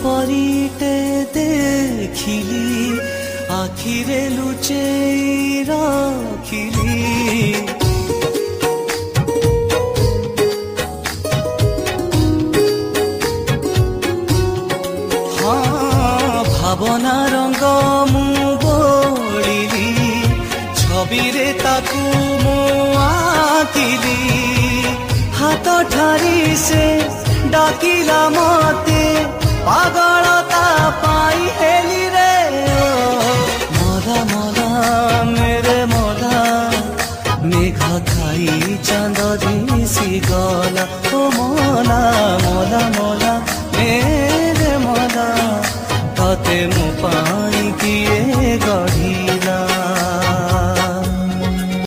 পরিতে দেখিলি আখিরে লুচেই রাখিলি ভাবনা রঙ্গ মু ବୋଳିଲି ছবিরে তাকু মু আঁকিলি হাত ঠারি সে ডাকিলা মতে পাগলতা পাই হেলি রে মরা মরা মেরে মরা মেঘ খাই চাঁদ দিশি গলা